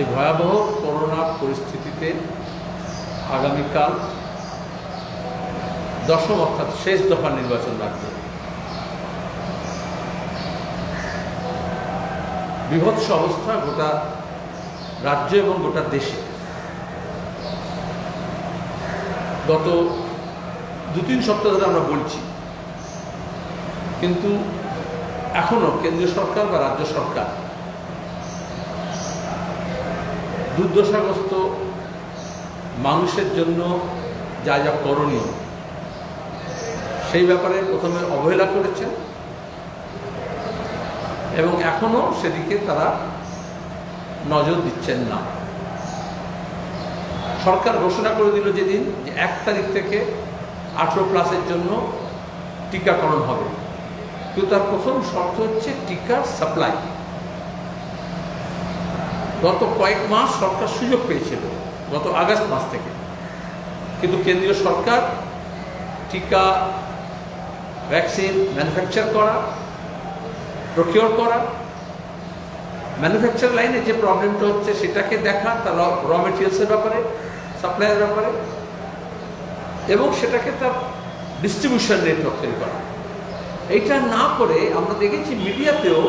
এই ভয়াবহ করোনা পরিস্থিতিতে আগামীকাল দশম অর্থাৎ শেষ দফার নির্বাচন রাখবে। বীভৎস অবস্থা গোটা রাজ্য এবং গোটা দেশে। গত 2-3 সপ্তাহ ধরে আমরা বলছি, কিন্তু এখনো কেন্দ্রীয় সরকার বা রাজ্য সরকার দুর্দশাগ্রস্ত মানুষের জন্য যা যা করণীয় সেই ব্যাপারে প্রথমে অবহেলা করেছেন এবং এখনো সেদিকে তারা নজর দিচ্ছেন না। সরকার ঘোষণা করে দিল যেদিন যে 1 তারিখ থেকে 18+ জন্য টিকাকরণ হবে, কিন্তু তার প্রথম শর্ত হচ্ছে টিকার সাপ্লাই। গত কয়েক মাস সরকার সুযোগ পেয়েছিল, গত আগস্ট মাস থেকে, কিন্তু কেন্দ্রীয় সরকার টিকা ভ্যাকসিন ম্যানুফ্যাকচার করা, প্রকিওর করা, ম্যানুফ্যাকচার লাইনে যে প্রবলেমটা হচ্ছে সেটাকে দেখা, তার র মেটেরিয়ালসের ব্যাপারে, সাপ্লাইয়ের ব্যাপারে, এবং সেটাকে তার ডিস্ট্রিবিউশন নেটওয়ার্ক তৈরি করা। এইটা না করে আমরা দেখেছি মিডিয়াতেও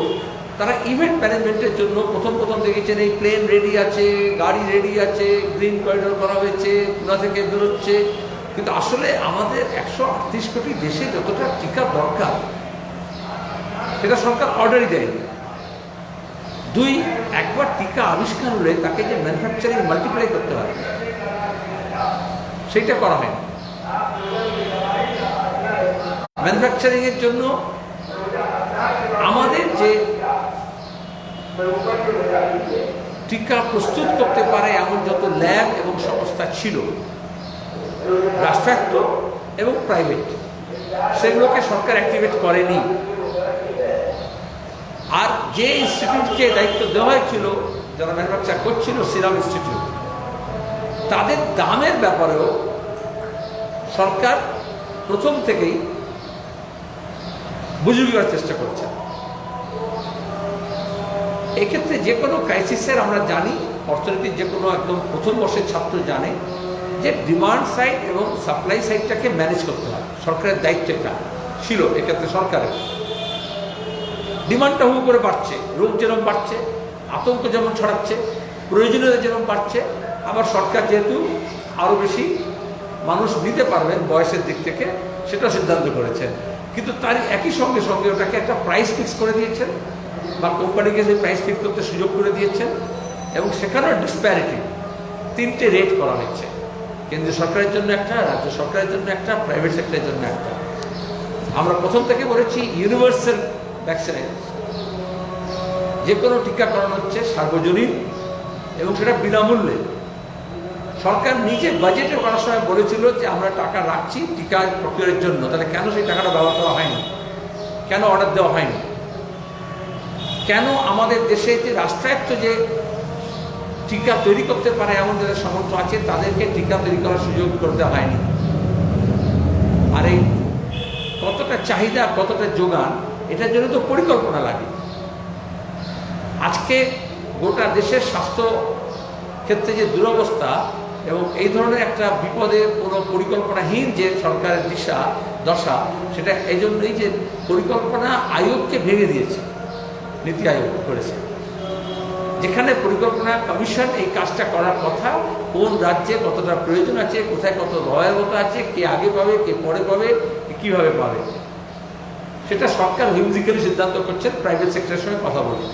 তারা ইভেন্ট ম্যানেজমেন্টের জন্য প্রথম দেখেছেন এই প্লেন রেডি আছে, গাড়ি রেডি আছে, গ্রিন করিডোর করা হয়েছে, পুনা থেকে বেরোচ্ছে, কিন্তু আসলে আমাদের 138 কোটি দেশে যতটা টিকা দরকার সেটা সরকার অর্ডারই দেয়নি। 2, একবার টিকা আবিষ্কার হলে তাকে যে ম্যানুফ্যাকচারিং মাল্টিপ্লাই করতে হয় সেইটা করা হয়নি। ম্যানুফ্যাকচারিংয়ের জন্য আমাদের যে টিকা প্রস্তুত করতে পারে এমন যত ল্যাব এবং সংস্থা ছিল, রাষ্ট্রায়ত্ত এবং প্রাইভেট, সেগুলোকে সরকার অ্যাক্টিভেট করেনি। আর যে ইনস্টিটিউটকে দায়িত্ব দেওয়া হয়েছিল, যারা ম্যানুফ্যাকচার করছিল, সিরাম ইনস্টিটিউট, তাদের দামের ব্যাপারেও সরকার প্রথম থেকেই বুঝিয়ে দেওয়ার চেষ্টা করছে। এক্ষেত্রে যে কোনো ক্রাইসিসের আমরা জানি, অর্থনীতির যে কোনো একদম প্রথম বর্ষের ছাত্র জানে যে ডিমান্ড সাইড এবং সাপ্লাই সাইডটাকে ম্যানেজ করতে হয়। সরকারের দায়িত্ব এটা ছিল এক্ষেত্রে। সরকারের ডিমান্ডটা হু করে বাড়ছে, রোগ যেরকম বাড়ছে, আতঙ্ক যেমন ছড়াচ্ছে, প্রয়োজনীয়তা যেরকম বাড়ছে, আবার সরকার যেহেতু আরও বেশি মানুষ নিতে পারবেন বয়সের দিক থেকে, সেটা সিদ্ধান্ত করেছেন। কিন্তু তার একই সঙ্গে সঙ্গে ওটাকে একটা প্রাইস ফিক্স করে দিয়েছেন, বা কোম্পানিকে সেই প্রাইস ফিক্স করতে সুযোগ করে দিয়েছেন, এবং সেখানেও ডিসপ্যারিটি, 3টে রেট করা হয়েছে, কেন্দ্রীয় সরকারের জন্য একটা, রাজ্য সরকারের জন্য একটা, প্রাইভেট সেক্টরের জন্য একটা। আমরা প্রথম থেকে বলেছি ইউনিভার্সাল ভ্যাকসিনেশন, যে কোনো টিকাকরণ হচ্ছে সার্বজনীন এবং সেটা বিনামূল্যে। সরকার নিজে বাজেটে করার সময় বলেছিল যে আমরা টাকা রাখছি টিকা প্রক্রিয়ার জন্য, তাহলে কেন সেই টাকাটা ব্যবহার করা হয়নি, কেন অর্ডার দেওয়া হয়নি, কেন আমাদের দেশে যে রাষ্ট্রায়ত্ত যে টিকা তৈরি করতে পারে এমন যাদের সামর্থ্য আছে তাদেরকে টিকা তৈরি করার সুযোগ করে দেওয়া হয়নি। আর এই কতটা চাহিদা, কতটা যোগান, এটার জন্য তো পরিকল্পনা লাগে। আজকে গোটা দেশের স্বাস্থ্য ক্ষেত্রে যে দুরবস্থা এবং এই ধরনের একটা বিপদের কোনো পরিকল্পনাহীন যে সরকারের দশা, সেটা এই জন্যই যে পরিকল্পনা আয়োগকে ভেঙে দিয়েছে, নীতি আয়োগ করেছে, যেখানে পরিকল্পনা কমিশন এই কাজটা করার কথা, কোন রাজ্যে কতটা প্রয়োজন আছে, কোথায় কত ভয়াবহতা আছে, কে আগে পাবে, কে পরে পাবে, কীভাবে পাবে, সেটা সরকার হুইমজিক্যালি সিদ্ধান্ত করছেন প্রাইভেট সেক্টরের সঙ্গে কথা বলে।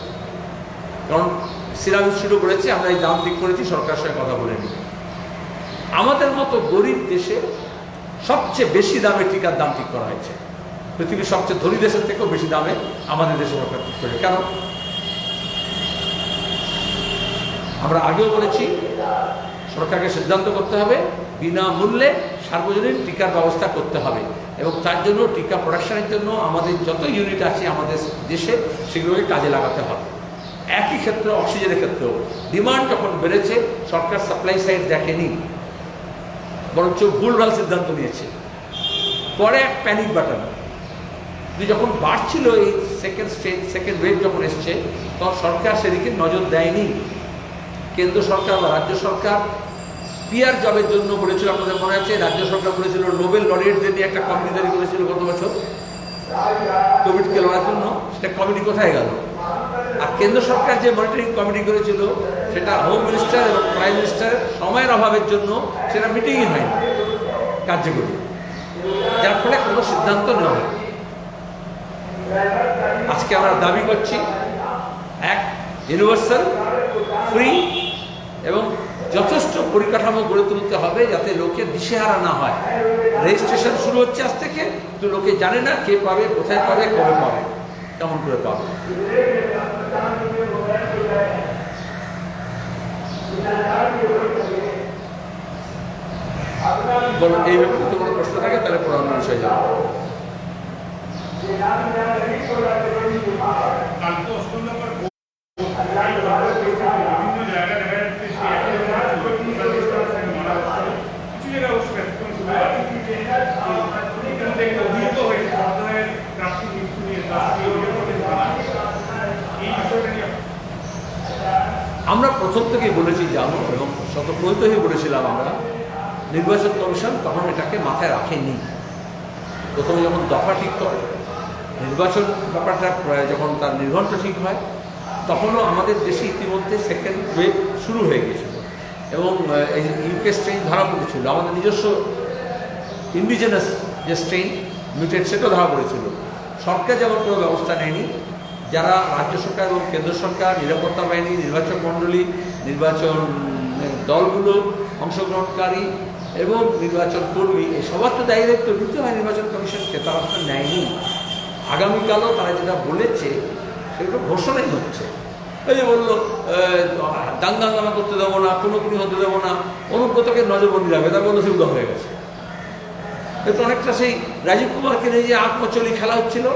কারণ সিরাম ইনস্টিটিউট বলেছে আমরা এই দাম ঠিক করেছি, সরকারের সঙ্গে কথা বলে নিই। আমাদের মতো গরিব দেশে সবচেয়ে বেশি দামে টিকার দাম ঠিক করা হয়েছে, পৃথিবীর সবচেয়ে ধনী দেশের থেকেও বেশি দামে আমাদের দেশে সরকার ঠিক করে। কেন? আমরা আগেও বলেছি সরকারকে সিদ্ধান্ত করতে হবে বিনামূল্যে সার্বজনীন টিকার ব্যবস্থা করতে হবে, এবং তার জন্য টিকা প্রোডাকশনের জন্য আমাদের যত ইউনিট আছে আমাদের দেশে সেগুলোকে কাজে লাগাতে হবে। একই ক্ষেত্রে অক্সিজেনের ক্ষেত্রেও ডিমান্ড যখন বেড়েছে সরকার সাপ্লাই সাইড দেখেনি, বরঞ্চ ভুলভাল সিদ্ধান্ত নিয়েছে। পরে এক প্যানিক বাটন, যখন বাড়ছিল এই সেকেন্ড ওয়েভ যখন এসছে, তখন সরকার সেদিকে নজর দেয়নি। কেন্দ্র সরকার বা রাজ্য সরকার পিআর জবের জন্য বলেছিল, আপনাদের মনে আছে, রাজ্য সরকার বলেছিল নোবেল লরিয়েটদের নিয়ে একটা কমিটি তৈরি করেছিল গত বছর কোভিডকে লড়ার জন্য, সেটা কমিটি কোথায় গেল? আর কেন্দ্র সরকার যে মনিটরিং কমিটি করেছিল সেটা হোম মিনিস্টার এবং প্রাইম মিনিস্টারের সময়ের অভাবের জন্য সেটা মিটিংই হয়নি কার্যকরী, যার ফলে কোনো সিদ্ধান্ত নেওয়া হয়। আজকে আমরা দাবি করছি এক ইউনিভার্সাল, ফ্রি এবং যথেষ্ট পরিকাঠামো গড়ে তুলতে হবে যাতে লোকে দিশেহারা না হয়। রেজিস্ট্রেশন শুরু হচ্ছে আজ থেকে, কিন্তু লোকে জানে না কে পাবে, কোথায় পাবে, কবে পাবে, কেমন করে পাবে। বলুন, এই ব্যাপারে তো কোনো প্রশ্ন থাকে তাহলে পরে অন্য বিষয়ে যাবো। আমরা প্রথম থেকেই বলেছি জানো, এবং শতপ্রণিত হয়ে বলেছিলাম আমরা, নির্বাচন কমিশন তখন এটাকে মাথায় রাখেনি। প্রথমে যখন দফা ঠিক করে, নির্বাচন ব্যাপারটা যখন তার নির্ঘণ্ট ঠিক হয়, তখনও আমাদের দেশে ইতিমধ্যে সেকেন্ড ওয়েভ শুরু হয়ে গিয়েছিল এবং এই ইউকে স্ট্রেইন ধরা পড়েছিল। আমাদের নিজস্ব ইন্ডিজেনাস যে স্ট্রেইন মিউটেড সেটাও ধরা পড়েছিল। সরকার যেমন কোনো ব্যবস্থা নেয়নি, যারা রাজ্য সরকার এবং কেন্দ্র সরকার, নিরাপত্তা বাহিনী, নির্বাচন মণ্ডলী, নির্বাচন দলগুলো, অংশগ্রহণকারী এবং নির্বাচন কর্মী, এই সবার তো দায়িত্ব দিতে হয় নির্বাচন কমিশনকে, তারা সেটা নেয়নি। আগামীকালও তারা যেটা বলেছে সেগুলো ঘোষণাই হচ্ছে। এই যে বললো দাঙ্গাঙ্গামা করতে দেবো না, কোনো হতে দেবো না, অনুব্রতকে নজরবন্দি রাখবে, তা বললো সেগুলো হয়ে গেছে। এটা অনেকটা সেই রাজীব কুমারকে নিয়ে যে আত্মচলি খেলা হচ্ছিল,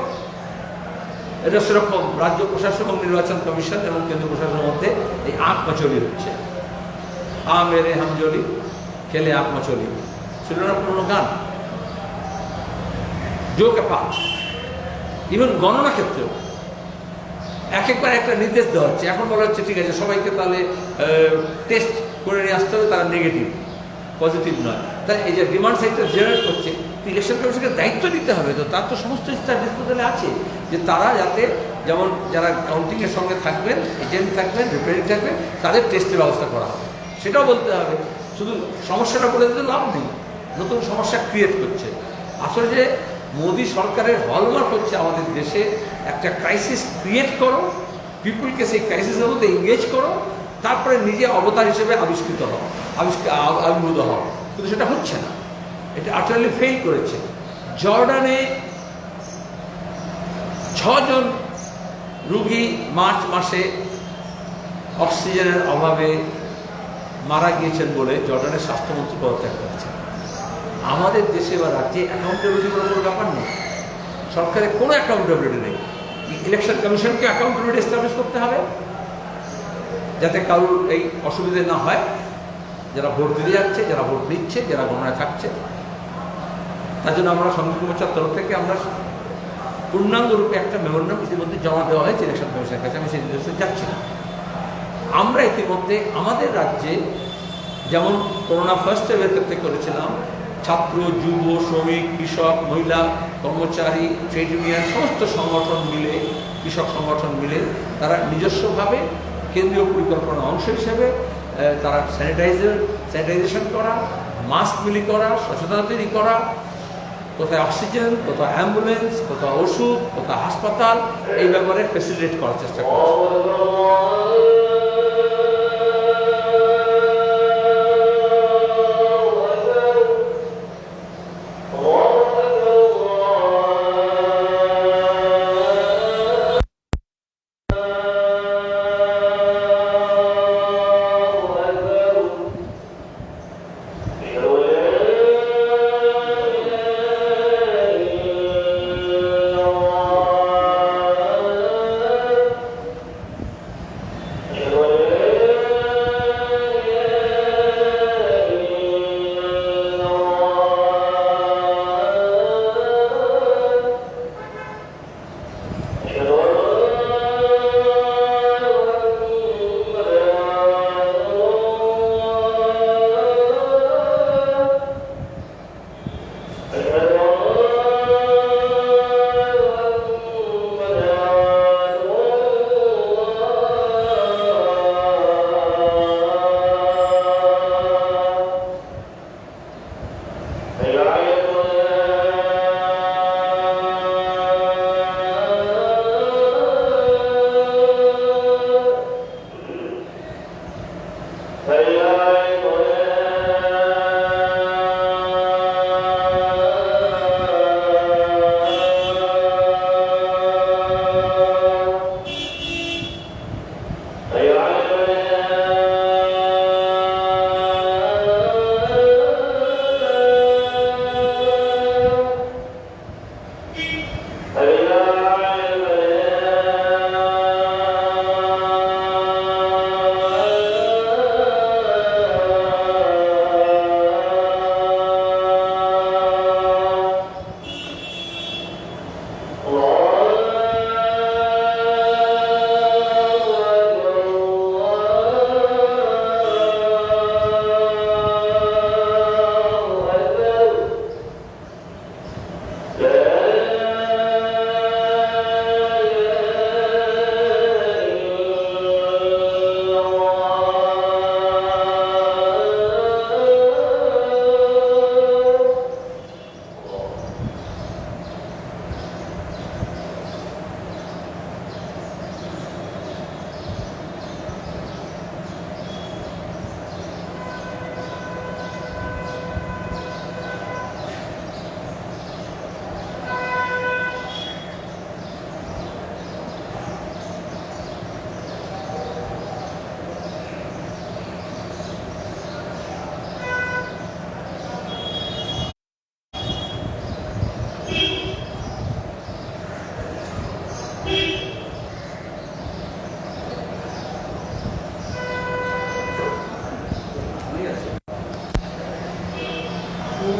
এটা সেরকম রাজ্য প্রশাসন এবং নির্বাচন কমিশন এবং কেন্দ্র প্রশাসনের মধ্যে এই আত্মচলি হচ্ছে। মেরে হামজলি খেলে আত্মচলি ছিল না পুরোনো গান, জোকে পাঁচ। ইভেন গণনা ক্ষেত্রেও একবার একটা নির্দেশ দেওয়া হচ্ছে। এখন বলা হচ্ছে ঠিক আছে সবাইকে তাহলে টেস্ট করে নিয়ে আসতে হবে, তারা নেগেটিভ, পজিটিভ নয়। তাই এই যে ডিমান্ড সাইডটা জেনারেট করছে, ইলেকশন কমিশনকে দায়িত্ব দিতে হবে। তো তার তো সমস্ত তার ডিসপোজালে আছে যে তারা যাতে, যেমন যারা কাউন্টিংয়ের সঙ্গে থাকবেন, এজেন্ট থাকবেন, রিপ্রেজেন্টেটিভ থাকবেন, তাদের টেস্টের ব্যবস্থা করা হবে, সেটাও বলতে হবে। শুধু সমস্যাটা বলে দিতে লাভ নেই। নতুন সমস্যা ক্রিয়েট করছে। আসলে যে মোদী সরকারের হলমার্ক হচ্ছে আমাদের দেশে একটা ক্রাইসিস ক্রিয়েট করো, পিপুলকে সেই ক্রাইসিসের মধ্যে এঙ্গেজ করো, তারপরে নিজে অবতার হিসেবে আবির্ভূত হও। কিন্তু সেটা হচ্ছে না, এটা আটারলি ফেল করেছে। জর্ডানে 6 জন রুগী মার্চ মাসে অক্সিজেনের অভাবে মারা গিয়েছেন বলে জর্ডানের স্বাস্থ্যমন্ত্রী পদত্যাগ করেছেন। আমাদের দেশে বা রাজ্যে অ্যাকাউন্টেবিলিটি বলে কোনো ব্যাপার নেই, সরকারের কোনো অ্যাকাউন্টেবিলিটি নেই। ইলেকশন কমিশনকে অ্যাকাউন্টেবিলিটি এস্টাবলিশ করতে হবে যাতে কারোর এই অসুবিধে না হয়, যারা ভোট দিতে যাচ্ছে, যারা ভোট নিচ্ছে, যারা গণনায় থাকছে। তার জন্য আমরা সংযুক্ত মোর্চার তরফ থেকে আমরা পূর্ণাঙ্গ রূপে একটা মেমোরেন্ডাম ইতিমধ্যে জমা দেওয়া হয়েছে ইলেকশন কমিশনের কাছে। আমি সেই নির্দেশে যাচ্ছি না। আমরা ইতিমধ্যে আমাদের রাজ্যে যেমন করোনা ফার্স্ট ওয়েভের ক্ষেত্রে করেছিলাম, ছাত্র, যুব, শ্রমিক, কৃষক, মহিলা, কর্মচারী, ট্রেড ইউনিয়ন সমস্ত সংগঠন মিলে, কৃষক সংগঠন মিলে তারা নিজস্বভাবে কেন্দ্রীয় পরিকল্পনার অংশ হিসেবে তারা স্যানিটাইজেশন করা, মাস্ক বিলি করা, সচেতনতা তৈরি করা, কোথায় অক্সিজেন, কোথাও অ্যাম্বুলেন্স, কোথাও ওষুধ, কোথাও হাসপাতাল, এই ব্যাপারে ফেসিলিটেট করার চেষ্টা করছে।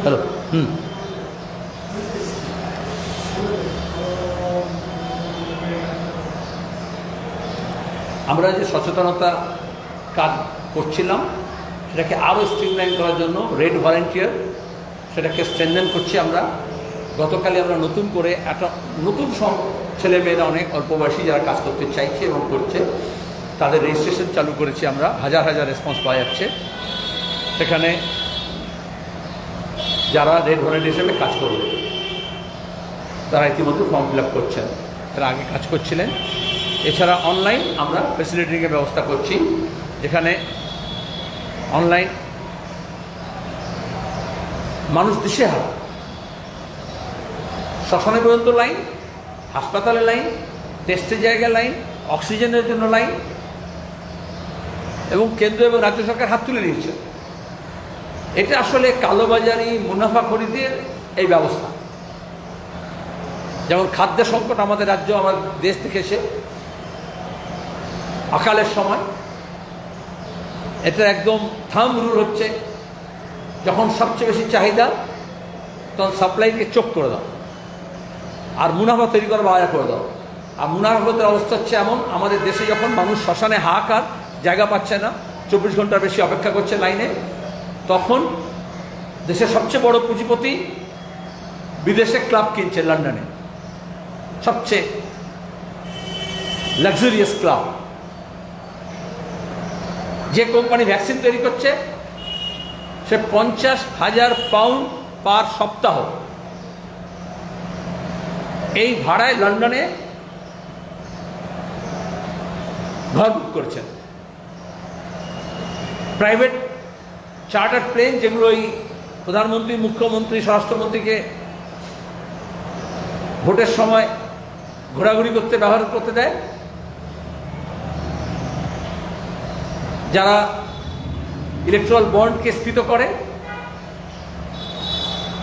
হ্যালো আমরা যে সচেতনতা কাজ করছিলাম সেটাকে আরও স্ট্রিমলাইন করার জন্য রেড ভলেন্টিয়ার সেটাকে স্ট্রেনথেন করছি আমরা। গতকালই আমরা নতুন করে একটা নতুন ছেলেমেয়েরা অনেক অল্প বয়সী যারা কাজ করতে চাইছে এবং করছে তাদের রেজিস্ট্রেশন চালু করেছি আমরা। হাজার হাজার রেসপন্স পাওয়া যাচ্ছে। সেখানে যারা রেড ভলেন্টিয়ার হিসেবে কাজ করবে তারা ইতিমধ্যে ফর্ম ফিল আপ করছেন, তারা আগে কাজ করছিলেন। এছাড়া অনলাইন আমরা ফ্যাসিলিটিংয়ের ব্যবস্থা করছি, যেখানে অনলাইন মানুষ দিশেহারা, শ্মশানে পর্যন্ত লাইন, হাসপাতালে লাইন, টেস্টের জায়গায় লাইন, অক্সিজেনের জন্য লাইন, এবং কেন্দ্র এবং রাজ্য সরকার হাত তুলে নিয়েছে। এটা আসলে কালোবাজারি মুনাফাখোরীদের এই ব্যবস্থা। যেমন খাদ্য সংকট আমাদের রাজ্য, আমার দেশ দেখেছে আকালের সময়, এটা একদম থাম্ব রুল হচ্ছে, যখন সবচেয়ে বেশি চাহিদা তখন সাপ্লাইকে চোখ করে দাও, আর মুনাফা তৈরি করে বাজার করে দাও। আর মুনাফাতের অবস্থা হচ্ছে এমন, আমাদের দেশে যখন মানুষ শ্মশানে হাহাকার, জায়গা পাচ্ছে না, 24 ঘন্টার বেশি অপেক্ষা করছে লাইনে, তখন দেশের সবচেয়ে বড় পুঁজিপতি বিদেশে ক্লাব কিনছে, লন্ডনে সবচেয়ে লাক্সারিয়াস ক্লাব। যে কোম্পানি ভ্যাকসিন তৈরি করছে সে 50,000 পাউন্ড পার সপ্তাহ এই ভাড়ায় লন্ডনে ঘর বুক করছেন। প্রাইভেট চার্টার প্লেন, যেগুলো ওই প্রধানমন্ত্রী, মুখ্যমন্ত্রী, স্বরাষ্ট্রমন্ত্রীকে ভোটের সময় ঘোরাঘুরি করতে ব্যবহার করতে দেয়, যারা ইলেকট্রাল বন্ডকে স্ফীত করে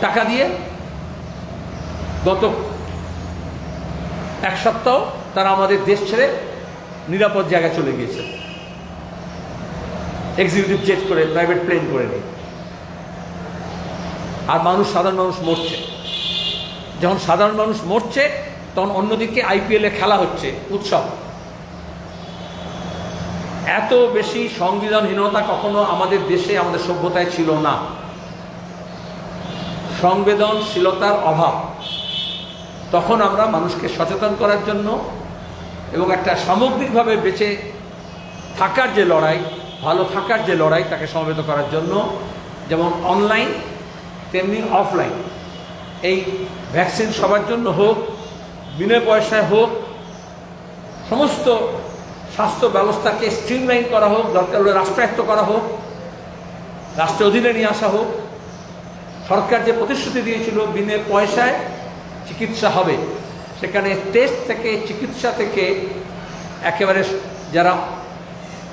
টাকা দিয়ে, গত এক সপ্তাহ তারা আমাদের দেশ ছেড়ে নিরাপদ জায়গায় চলে গিয়েছে, এক্সিকিউটিভ জেট করে, প্রাইভেট প্লেন করে নিয়ে। আর সাধারণ মানুষ মরছে। যখন সাধারণ মানুষ মরছে তখন অন্যদিকে আইপিএলে খেলা হচ্ছে, উৎসব। এত বেশি সংবিধানহীনতা কখনো আমাদের দেশে, আমাদের সভ্যতায় ছিল না। সংবেদনশীলতার অভাব। তখন আমরা মানুষকে সচেতন করার জন্য এবং একটা সামগ্রিকভাবে বেঁচে থাকার যে লড়াই, ভালো থাকার যে লড়াই, তাকে সমবেত করার জন্য যেমন অনলাইন তেমনি অফলাইন এই ভ্যাকসিন সবার জন্য হোক, বিনা পয়সায় হোক, সমস্ত স্বাস্থ্য ব্যবস্থাকে স্ট্রিমলাইন করা হোক, দরকার হলে রাষ্ট্রায়ত্ত করা হোক, রাষ্ট্রের অধীনে নিয়ে আসা হোক। সরকার যে প্রতিশ্রুতি দিয়েছিল বিনা পয়সায় চিকিৎসা হবে, সেখানে টেস্ট থেকে, চিকিৎসা থেকে, একেবারে যারা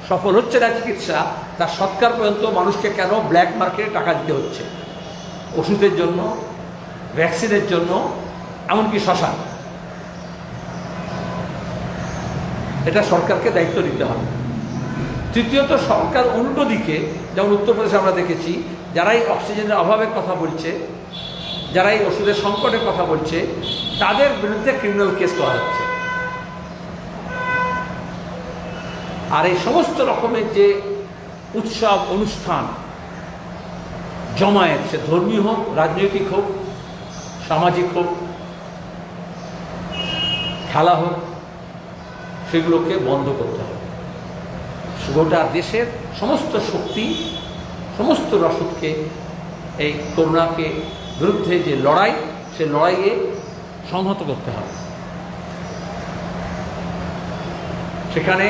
সফল হচ্ছে না চিকিৎসা, তার সৎকার পর্যন্ত মানুষকে কেন ব্ল্যাক মার্কেটে টাকা দিতে হচ্ছে ওষুধের জন্য, ভ্যাকসিনের জন্য, এমনকি শ্মশান। এটা সরকারকে দায়িত্ব নিতে হবে। তৃতীয়ত, সরকার উল্টো দিকে, যেমন উত্তরপ্রদেশে আমরা দেখেছি, যারাই অক্সিজেনের অভাবের কথা বলছে, যারাই ওষুধের সংকটের কথা বলছে, তাদের বিরুদ্ধে ক্রিমিনাল কেস করা হচ্ছে। আর এই সমস্ত রকমের যে উৎসব, অনুষ্ঠান, জমায়েত, সে ধর্মীয় হোক, রাজনৈতিক হোক, সামাজিক হোক, খেলা হোক, সেগুলোকে বন্ধ করতে হবে। গোটা দেশের সমস্ত শক্তি, সমস্ত রসদকে এই করোনাকে বিরুদ্ধে যে লড়াই, সে লড়াইয়ে সংহত করতে হবে। সেখানে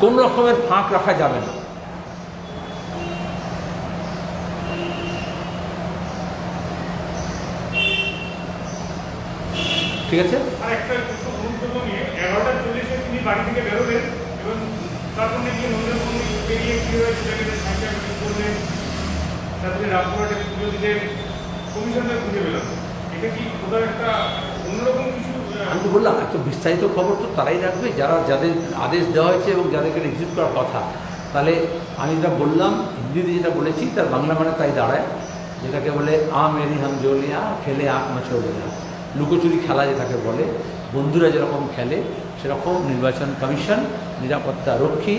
কোন রকমের ফাঁক রাখা যাবে না। ঠিক আছে। আর একটা গুরুত্বপূর্ণ নিয়ে 11:40-এ তিনি বাড়ি থেকে বেরোলেন এবং তারপর নাকি নন্দনবনে বেরিয়ে কি হয়েছে সেটাকে সাইকেল করলেন, তারপরে রামপুরহাটে পুজো দিলেন, কমিশনার খুঁজে পেলাম। এটা কি ওদের একটা অন্যরকম কিছু? আমি তো বললাম, এত বিস্তারিত খবর তো তারাই রাখবে যারা, যাদের আদেশ দেওয়া হয়েছে এবং যাদেরকে এক্সিকিউট করার কথা। তাহলে আমি যেটা বললাম, হিন্দিতে যেটা বলেছি, তার বাংলা মানে তাই দাঁড়ায়, যেটাকে বলে আ মেরি হাম জলিয়া খেলে আঁক মাছলিয়া। লুকোচুরি খেলা যেটাকে বলে, বন্ধুরা যেরকম খেলে, সেরকম নির্বাচন কমিশন, নিরাপত্তা রক্ষী,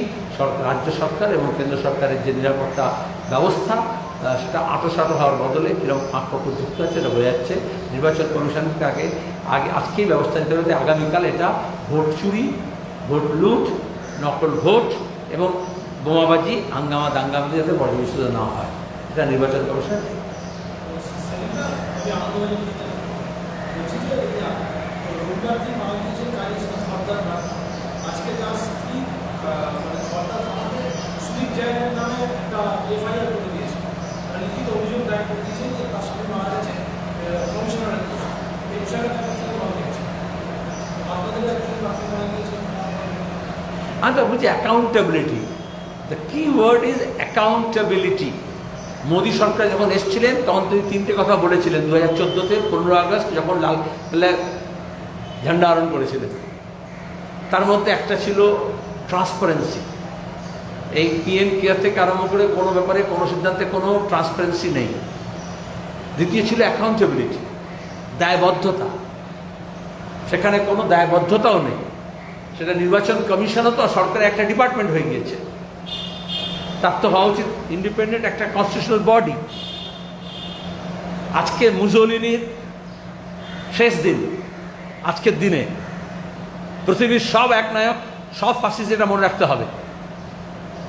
রাজ্য সরকার এবং কেন্দ্র সরকারের যে নিরাপত্তা ব্যবস্থা, সেটা আঁটোসাঁটো হওয়ার বদলে কীরকম ফাঁক ফকর যুক্ত আছে এটা বোঝা যাচ্ছে। নির্বাচন কমিশনকে আজকেই ব্যবস্থা নিতে হবে, আগামীকাল এটা ভোট চুরি, ভোট লুট, নকল ভোট এবং বোমাবাজি, হাঙ্গামা দাঙ্গাবাজি যাতে পর্যবেসিত না হয়, এটা নির্বাচন কমিশন। আমি তো বলছি অ্যাকাউন্টেবিলিটি, দ্য কি ওয়ার্ড ইজ অ্যাকাউন্টেবিলিটি। মোদী সরকার যখন এসেছিলেন তখন তিনি তিনটে কথা বলেছিলেন 2014-তে 15 আগস্ট যখন লাল ঝান্ডা আরোহণ করেছিলেন। তার মধ্যে একটা ছিল ট্রান্সপারেন্সি। এই পিএম কেয়ার থেকে আরম্ভ করে কোনো ব্যাপারে কোনো সিদ্ধান্তে কোনো ট্রান্সপারেন্সি নেই। দ্বিতীয় ছিল অ্যাকাউন্টেবিলিটি, দায়বদ্ধতা। সেখানে কোনো দায়বদ্ধতাও নেই। সেটা নির্বাচন কমিশনও তো সরকারের একটা ডিপার্টমেন্ট হয়ে গিয়েছে। তার তো হওয়া উচিত ইন্ডিপেন্ডেন্ট একটা কনস্টিটিউশনাল বডি। আজকে মুসোলিনির শেষ দিন, আজকের দিনে পৃথিবীর সব একনায়ক, সব ফাসিস্ট, এটা মনে রাখতে হবে।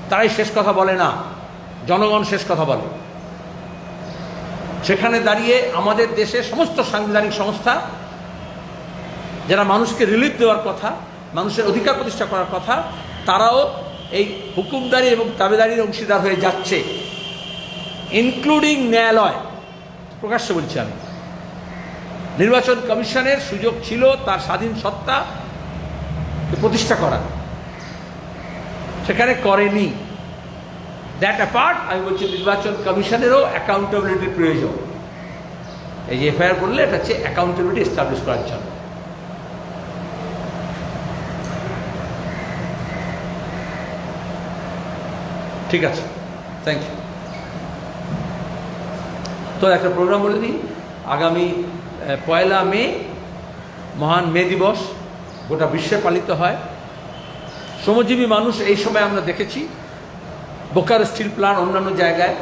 তারাই শেষ কথা বলে না, জনগণ শেষ কথা বলে। সেখানে দাঁড়িয়ে আমাদের দেশে সমস্ত সাংবিধানিক সংস্থা যারা মানুষকে রিলিফ দেওয়ার কথা, মানুষের অধিকার প্রতিষ্ঠা করার কথা, তারাও এই হুকুমদারি এবং দাবিদারির অংশীদার হয়ে যাচ্ছে, ইনক্লুডিং ন্যায়ালয়। প্রকাশ্যে বলছি আমি, নির্বাচন কমিশনের সুযোগ ছিল তার স্বাধীন সত্তা প্রতিষ্ঠা করার, সেখানে করেনি। দ্যাট অ্যাপার্ট আমি বলছি নির্বাচন কমিশনেরও অ্যাকাউন্টেবিলিটির প্রয়োজন। এই যে এফআইআর করলে এটা হচ্ছে অ্যাকাউন্টেবিলিটি এস্টাবলিশ করার জন্য। ঠিক আছে, থ্যাংক ইউ। তো একটা প্রোগ্রাম বলে দিই, আগামী 1 মে মহান মে দিবস গোটা বিশ্বে পালিত হয়। শ্রমজীবী মানুষ এই সময় আমরা দেখেছি বোকারো স্টিল প্ল্যান্ট, অন্যান্য জায়গায়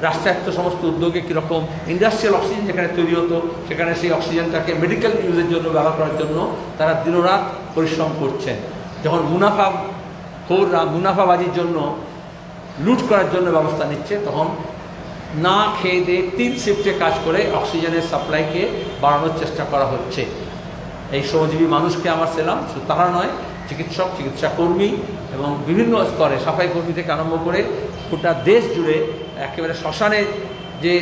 রাষ্ট্রায়ত্ত সমস্ত উদ্যোগে কীরকম ইন্ডাস্ট্রিয়াল অক্সিজেন যেখানে তৈরি হতো সেখানে সেই অক্সিজেনটাকে মেডিকেল ইউজের জন্য ব্যবহার করার জন্য তারা দিনরাত পরিশ্রম করছেন। যখন মুনাফাবাজির জন্য, লুট করার জন্য ব্যবস্থা নিচ্ছে, তখন না খেয়ে দিয়ে 3 শিফটে কাজ করে অক্সিজেনের সাপ্লাইকে বাড়ানোর চেষ্টা করা হচ্ছে। এই শ্রমজীবী মানুষকে আমার সেলাম। শুধু তারা নয়, চিকিৎসক, চিকিৎসাকর্মী এবং বিভিন্ন স্তরে সাফাই কর্মী থেকে আরম্ভ করে গোটা দেশ জুড়ে একেবারে শ্মশানে যে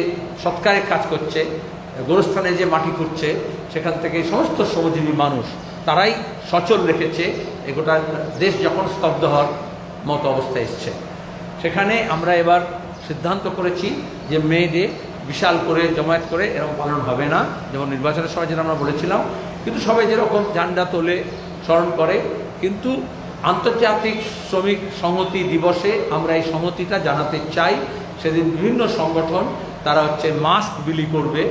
সৎকারের কাজ করছে, গোরস্থানে যে মাটি খুঁড়ছে, সেখান থেকে সমস্ত শ্রমজীবী মানুষ তারাই সচল রেখেছে এই গোটা দেশ যখন স্তব্ধ হওয়ার মতো অবস্থায় এসছে। সেখানে আমরা এবার সিদ্ধান্ত করেছি যে মে ডে বিশাল করে জমায়েত করে এরকম পালন হবে না, যেমন নির্বাচনের সময় যেটা আমরা বলেছিলাম। কিন্তু সবাই যেরকম ঝান্ডা তোলে, স্মরণ করে, কিন্তু আন্তর্জাতিক শ্রমিক সংহতি দিবসে আমরা এই সংহতিটা জানাতে চাই। সেদিন বিভিন্ন সংগঠন তারা মাস্ক বিলি করবে,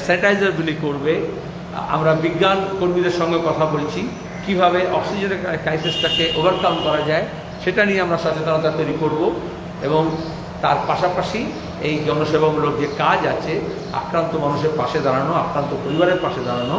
স্যানিটাইজার বিলি করবে। আমরা বিজ্ঞান কর্মীদের সঙ্গে কথা বলছি কিভাবে অক্সিজেনের ক্রাইসিসটাকে ওভারকাম করা যায়, সেটা নিয়ে আমরা সচেতনতা তৈরি করব। এবং তার পাশাপাশি এই জনসেবামূলক যে কাজ আছে, আক্রান্ত মানুষের পাশে দাঁড়ানো, আক্রান্ত পরিবারের পাশে দাঁড়ানো,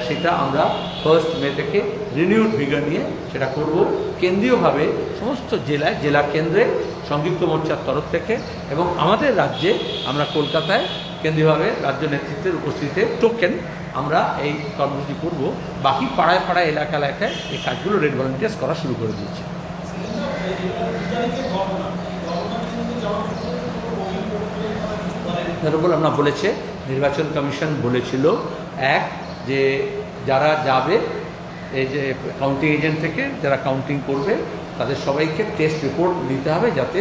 সেটা আমরা 1 মে থেকে রিনিউড ভিগর নিয়ে সেটা করব। কেন্দ্রীয়ভাবে সমস্ত জেলায়, জেলা কেন্দ্রে সংযুক্ত মোর্চার তরফ থেকে, এবং আমাদের রাজ্যে আমরা কলকাতায় কেন্দ্রীয়ভাবে রাজ্য নেতৃত্বের উপস্থিতিতে টোকেন আমরা এই কর্মসূচি করব। বাকি পাড়ায় পাড়ায়, এলাকা এলাকায় এই কাজগুলো রেড ভলান্টিয়ার্স করা শুরু করে দিয়েছে। আমরা বলেছে, নির্বাচন কমিশন বলেছিল যে যারা যাবে, এই যে কাউন্টিং এজেন্ট থেকে যারা কাউন্টিং করবে তাদের সবাইকে টেস্ট রিপোর্ট দিতে হবে। যাতে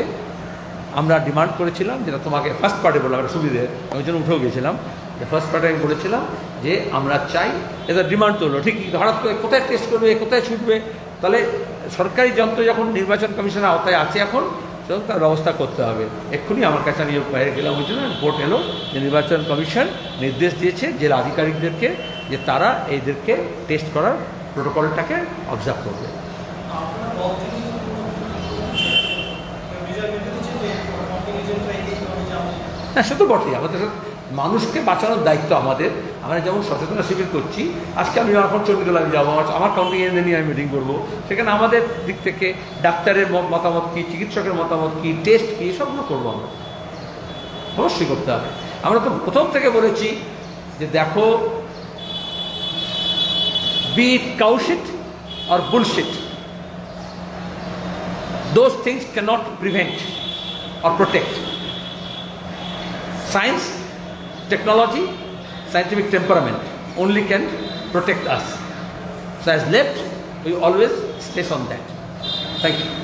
আমরা ডিমান্ড করেছিলাম, যেটা তোমাকে ফার্স্ট পার্টে বললাম, একটা সুবিধে, আমি জন্য উঠেও গেছিলাম, যে ফার্স্ট পার্টে আমি বলেছিলাম যে আমরা চাই, এটা ডিমান্ড করলো ঠিক, হঠাৎ করে কোথায় টেস্ট করবে, কোথায় ছুটবে, তাহলে সরকারি যন্ত্র যখন নির্বাচন কমিশনের আওতায় আছে এখন, সুতরাং তার ব্যবস্থা করতে হবে। এক্ষুনি আমার কাছে আমি বাইরে গেলাম, ওই জন্য রিপোর্ট এলো যে নির্বাচন কমিশন নির্দেশ দিয়েছে জেলা আধিকারিকদেরকে যে তারা এইদেরকে টেস্ট করার প্রোটোকলটাকে অবজার্ভ করবে। হ্যাঁ, সে তো বটেই। আমাদের মানুষকে বাঁচানোর দায়িত্ব আমাদের। আমরা যেমন সচেতনতা শিবির করছি, আজকে আমি এখন চণ্ডীতলা যাবো, আমার কাউন্টিং এজেন্ট নিয়ে আমি মিটিং করবো, সেখানে আমাদের দিক থেকে ডাক্তারের মতামত কী, চিকিৎসকের মতামত কী, টেস্ট কী, সবগুলো করবো আমরা। অবশ্যই করতে হবে। আমরা তো প্রথম থেকে বলেছি যে দেখো, be it cow shit or bullshit, those things cannot prevent or protect. Science, technology, scientific temperament only can protect us. So as left, we always stress on that. Thank you.